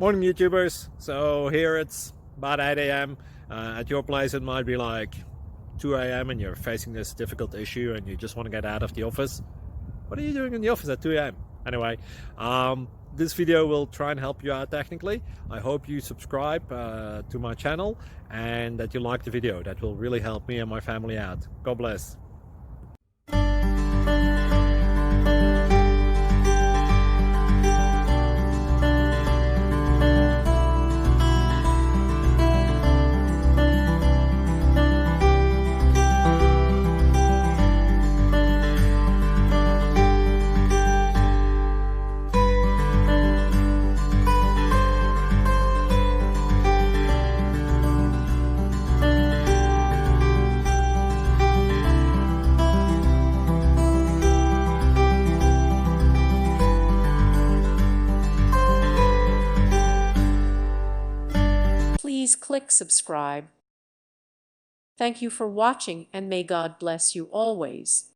Morning YouTubers. So here it's about 8 a.m. At your place it might be like 2 a.m. and you're facing this difficult issue and you just want to get out of the office. What are you doing in the office at 2 a.m.? Anyway, this video will try and help you out technically. I hope you subscribe to my channel and that you like the video. That will really help me and my family out. God bless. Please click subscribe. Thank you for watching and may God bless you always.